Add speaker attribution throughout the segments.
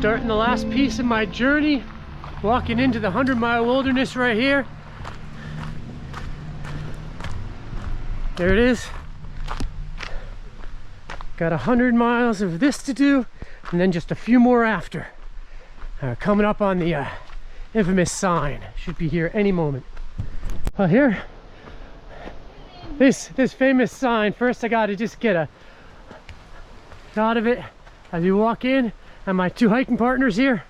Speaker 1: Starting the last piece of my journey, walking into the 100-mile wilderness right here. There it is. Got 100 miles of this to do, and then just a few more after. Coming up on the infamous sign. Should be here any moment. Here, this famous sign. First I gotta just get a shot of it as we walk in, and my two hiking partners here,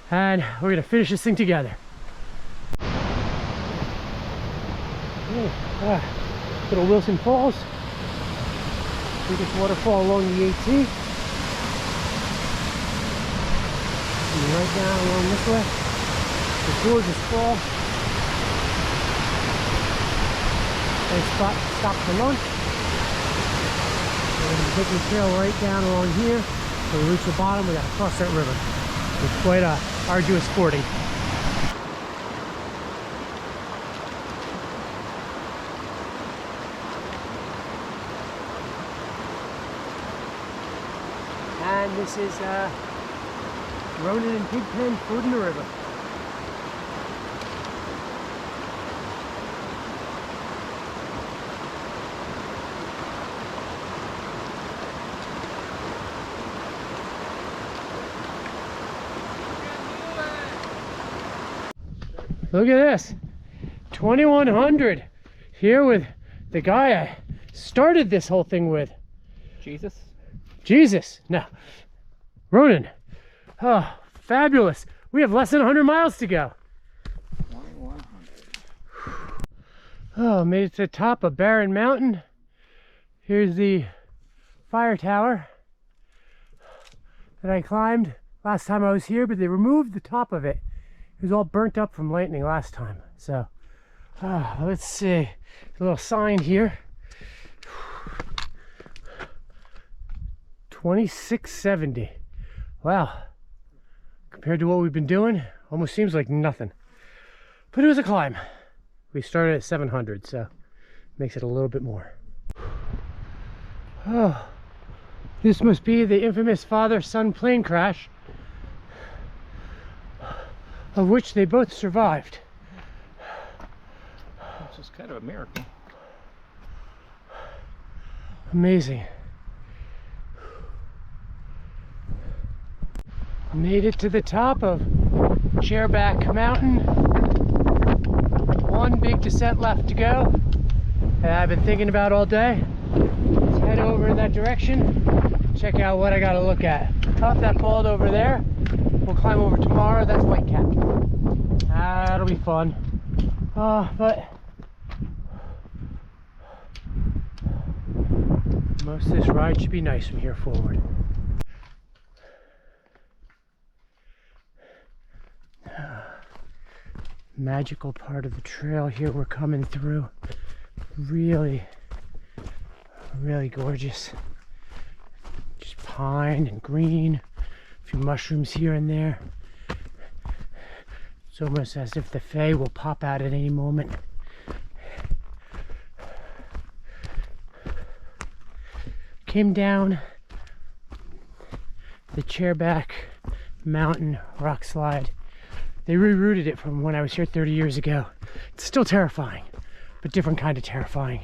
Speaker 1: and we're gonna finish this thing together. Little Wilson Falls, biggest waterfall along the AT. And right down along this way, the gorgeous fall. Nice spot to stop for lunch. We're going to be taking the trail right down along here. When we reach the bottom, we got to cross that river. It's quite arduous fording. And this is Ronan and Pigpen fording the river. Look at this, 2100 here with the guy I started this whole thing with. Jesus, no, Ronan. Oh, fabulous. We have less than 100 miles to go. 2100. Oh, made it to the top of Barren Mountain. Here's the fire tower that I climbed last time I was here, but they removed the top of it. It was all burnt up from lightning last time. So, let's see. A little sign here. 2670. Wow. Compared to what we've been doing, almost seems like nothing. But it was a climb. We started at 700, so makes it a little bit more. Oh, this must be the infamous father-son plane crash, of which they both survived.
Speaker 2: This is kind of a miracle.
Speaker 1: Amazing. Made it to the top of Chairback Mountain. One big descent left to go that I've been thinking about all day. Let's head over in that direction, check out what I gotta look at. Top that bald over there. We'll climb over tomorrow. That's Whitecap. That'll be fun. But most of this ride should be nice from here forward. Magical part of the trail here we're coming through. Really, really gorgeous. Just pine and green. A few mushrooms here and there. It's almost as if the Fae will pop out at any moment. Came down the Chairback Mountain rock slide. They rerouted it from when I was here 30 years ago. It's still terrifying, but different kind of terrifying.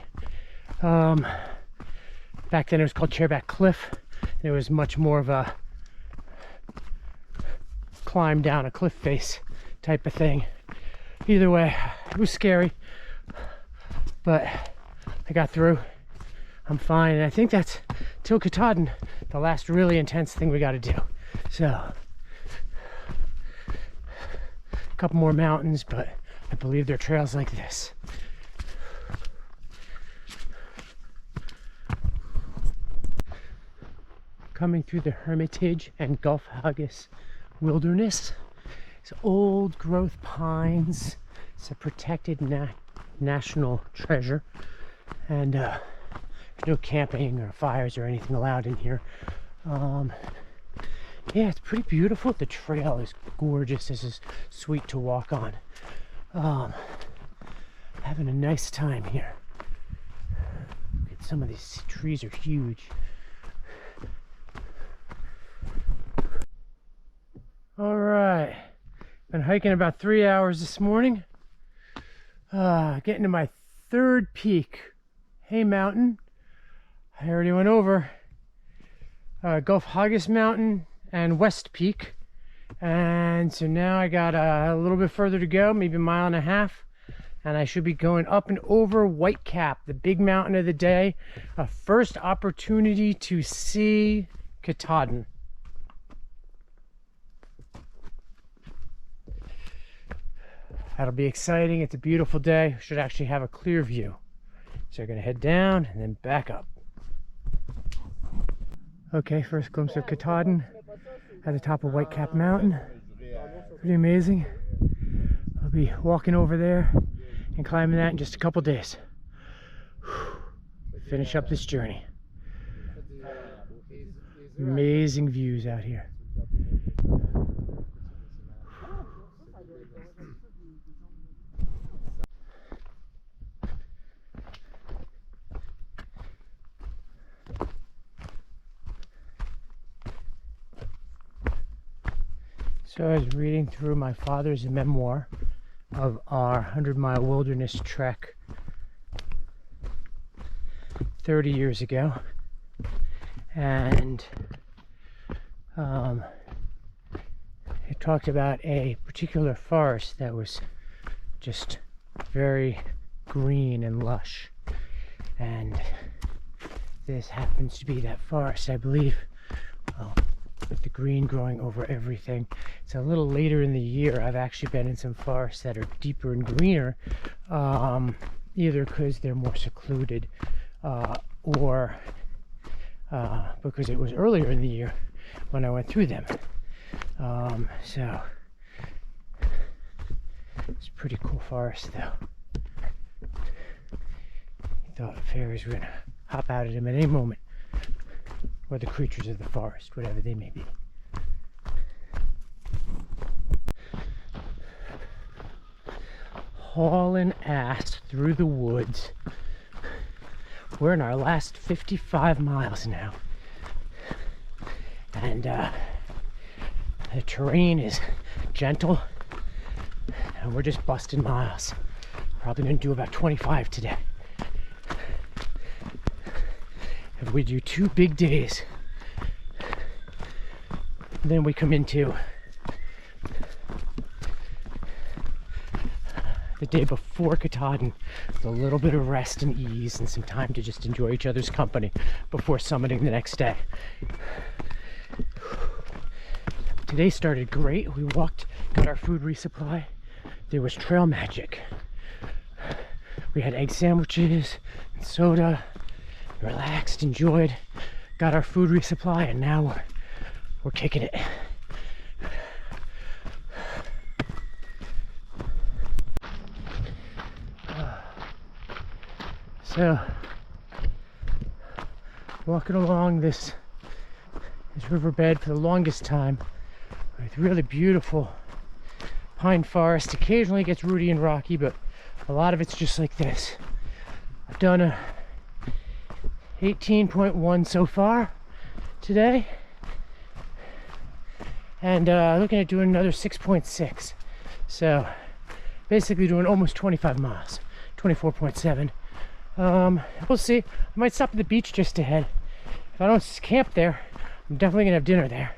Speaker 1: Back then it was called Chairback Cliff. It was much more of a climb down a cliff face type of thing. Either way, it was scary, but I got through. I'm fine, and I think that's till Katahdin, the last really intense thing we got to do. So, a couple more mountains, but I believe there are trails like this. Coming through the Hermitage and Gulf Haggis wilderness. It's old growth pines. It's a protected national treasure, and no camping or fires or anything allowed in here. Yeah, it's pretty beautiful. The trail is gorgeous. This is sweet to walk on. Having a nice time here. Some of these trees are huge. All right, been hiking about 3 hours this morning. Getting to my third peak, Hay Mountain. I already went over Gulf Haggis Mountain and West Peak, and so now I got a little bit further to go, maybe a mile and a half, and I should be going up and over White Cap, the big mountain of the day. A first opportunity to see Katahdin. That'll be exciting. It's a beautiful day. Should actually have a clear view. So we're gonna head down and then back up. Okay, first glimpse of Katahdin at the top of White Cap Mountain. Pretty amazing. I'll be walking over there and climbing that in just a couple days. Finish up this journey. Amazing views out here. So I was reading through my father's memoir of our 100-mile wilderness trek 30 years ago, and it talked about a particular forest that was just very green and lush, and this happens to be that forest, I believe. With the green growing over everything. It's a little later in the year. I've actually been in some forests that are deeper and greener, either because they're more secluded or because it was earlier in the year when I went through them. So it's a pretty cool forest though. I thought fairies were gonna hop out at him at any moment, or the creatures of the forest, whatever they may be. Hauling ass through the woods. We're in our last 55 miles now. And the terrain is gentle, and we're just busting miles. Probably gonna do about 25 today. If we do 2 big days, then we come into the day before Katahdin with a little bit of rest and ease and some time to just enjoy each other's company before summiting the next day. Today started great. We walked, got our food resupply. There was trail magic. We had egg sandwiches and soda. Relaxed, enjoyed, got our food resupply, and now we're kicking it. So walking along this riverbed for the longest time with really beautiful pine forest. Occasionally it gets rooty and rocky, but a lot of it's just like this. I've done a 18.1 so far today, and looking at doing another 6.6, so basically doing almost 25 miles, 24.7. We'll see. I might stop at the beach just ahead. If I don't camp there, I'm definitely gonna have dinner there,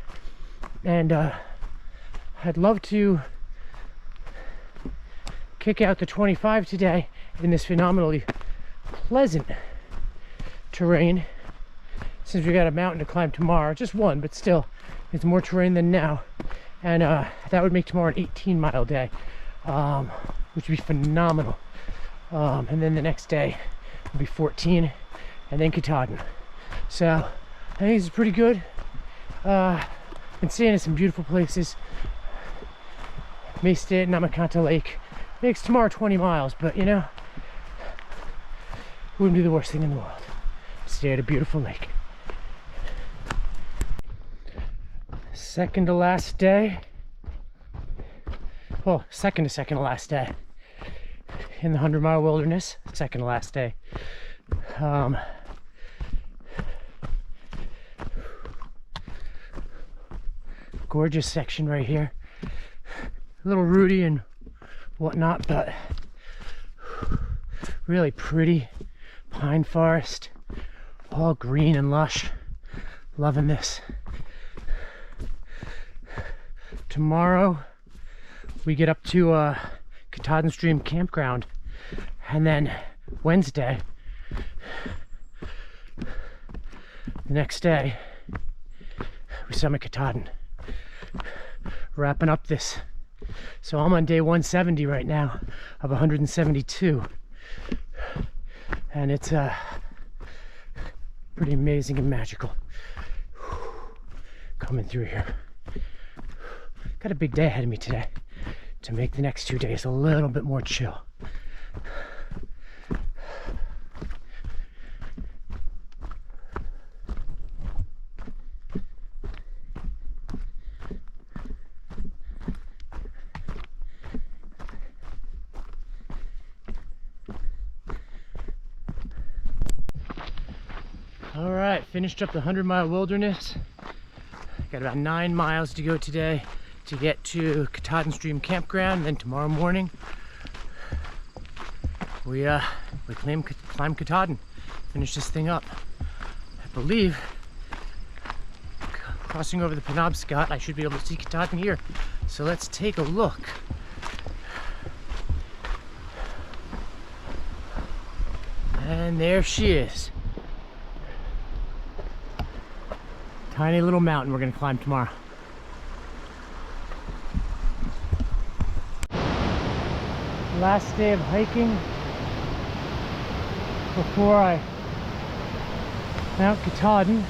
Speaker 1: and I'd love to kick out the 25 today in this phenomenally pleasant terrain, since we got a mountain to climb tomorrow. Just one, but still it's more terrain than now, and that would make tomorrow an 18-mile day, which would be phenomenal. And then the next day will be 14, and then Katahdin. So I think this is pretty good. Been staying in some beautiful places. May stay at Namakanta Lake. Makes tomorrow 20 miles, but you know, it wouldn't be the worst thing in the world. Stay at a beautiful lake. Second to last day. Well, second to last day in the 100-mile wilderness. Second to last day. Gorgeous section right here. A little rooty and whatnot, but really pretty pine forest, all green and lush. Loving this. Tomorrow we get up to Katahdin Stream Campground, and then Wednesday, the next day, we summit Katahdin, wrapping up this. So I'm on day 170 right now of 172, and it's pretty amazing and magical. Coming through here. Got a big day ahead of me today to make the next 2 days a little bit more chill. All right, finished up the 100-mile wilderness. Got about 9 miles to go today to get to Katahdin Stream Campground, and then tomorrow morning we climb Katahdin, finish this thing up. I believe crossing over the Penobscot, I should be able to see Katahdin here. So let's take a look. And there she is. Tiny little mountain we're gonna climb tomorrow. Last day of hiking before I mount Katahdin,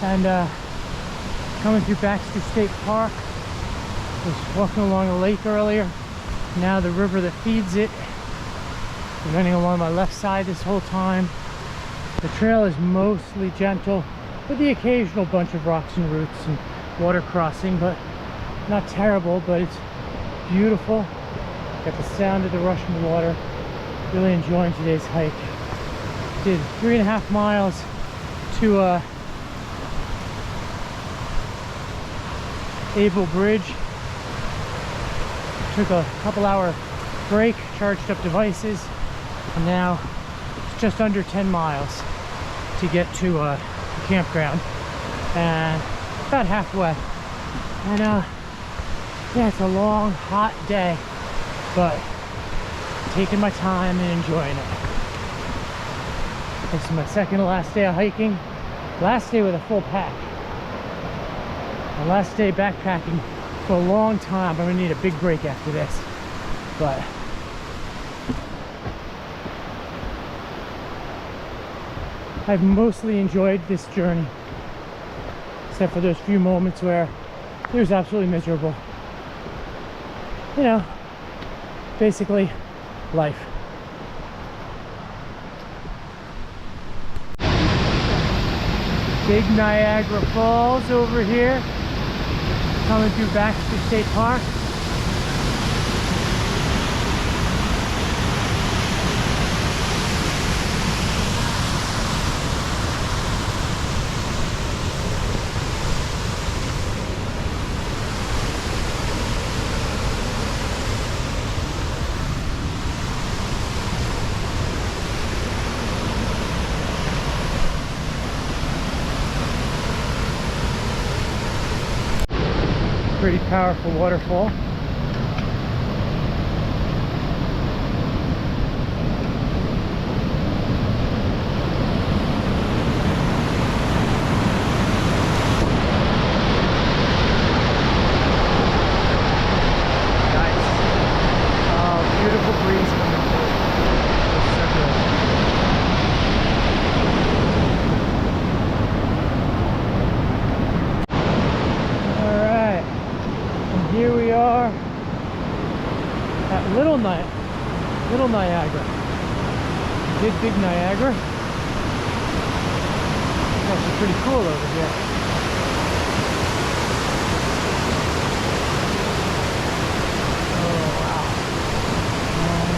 Speaker 1: and coming through Baxter State Park. Was walking along a lake earlier. Now the river that feeds it, running along my left side this whole time. The trail is mostly gentle, with the occasional bunch of rocks and roots and water crossing, but not terrible. But it's beautiful. Got the sound of the rushing water. Really enjoying today's hike. Did 3.5 miles to Able Bridge. Took a couple-hour break, charged up devices, and now it's just under 10 miles to get to the campground, and about halfway. And yeah, it's a long, hot day, but taking my time and enjoying it. This is my second to last day of hiking. Last day with a full pack. My last day backpacking for a long time. I'm gonna need a big break after this. But I've mostly enjoyed this journey, except for those few moments where it was absolutely miserable. You know, basically life. Big Niagara Falls over here, coming through Baxter State Park. Pretty powerful waterfall. Nice. Oh, beautiful breeze coming through. So good. Here we are at Little Niagara. We did Big Niagara. It's actually pretty cool over here. Oh wow! And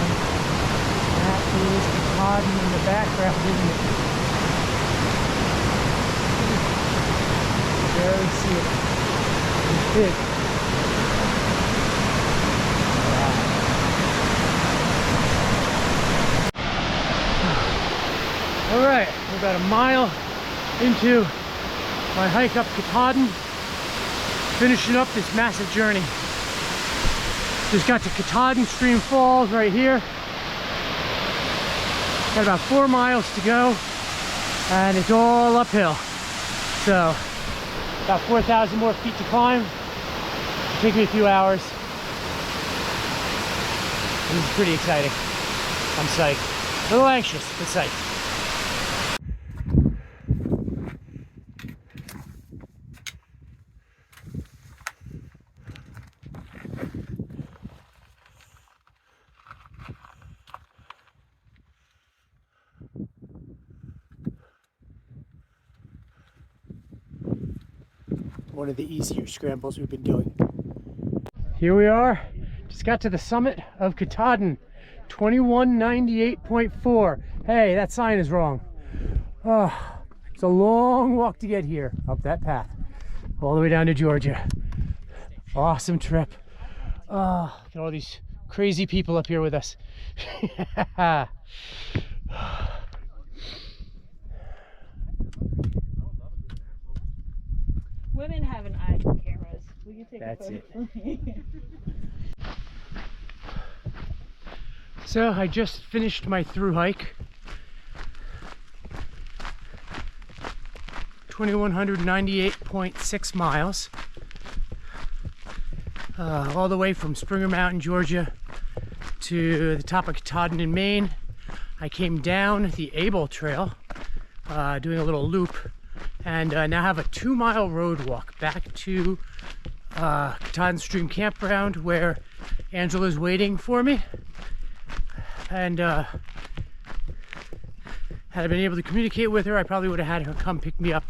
Speaker 1: that is Katahdin in the background, isn't it? You can barely see it. big. All right, we're about a mile into my hike up Katahdin, finishing up this massive journey. Just got to Katahdin Stream Falls right here. Got about 4 miles to go, and it's all uphill. So, about 4,000 more feet to climb. It'll take me a few hours. This is pretty exciting. I'm psyched. A little anxious, but psyched. One of the easier scrambles we've been doing. Here we are. Just got to the summit of Katahdin. 2198.4. Hey, that sign is wrong. Oh, it's a long walk to get here up that path. All the way down to Georgia. Awesome trip. Look at all these crazy people up here with us.
Speaker 2: Women have an eye for cameras. Will you take
Speaker 1: That's
Speaker 2: a
Speaker 1: it.
Speaker 2: photo for me?
Speaker 1: So I just finished my through hike. 2,198.6 miles. All the way from Springer Mountain, Georgia to the top of Katahdin in Maine. I came down the Able Trail, doing a little loop, and now have a 2-mile road walk back to Katahdin Stream Campground, where Angela's waiting for me. And had I been able to communicate with her, I probably would have had her come pick me up.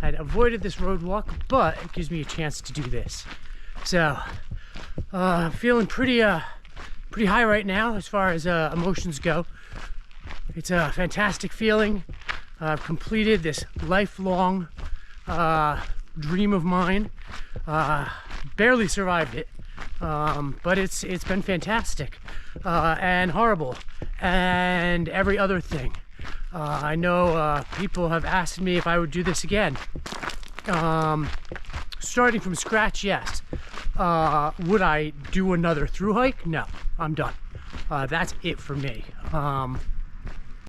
Speaker 1: I'd avoided this road walk, but it gives me a chance to do this. So, feeling pretty high right now as far as emotions go. It's a fantastic feeling. I've completed this lifelong dream of mine. Barely survived it, but it's been fantastic and horrible and every other thing. I know people have asked me if I would do this again. Starting from scratch, yes. Would I do another through hike? No, I'm done. That's it for me.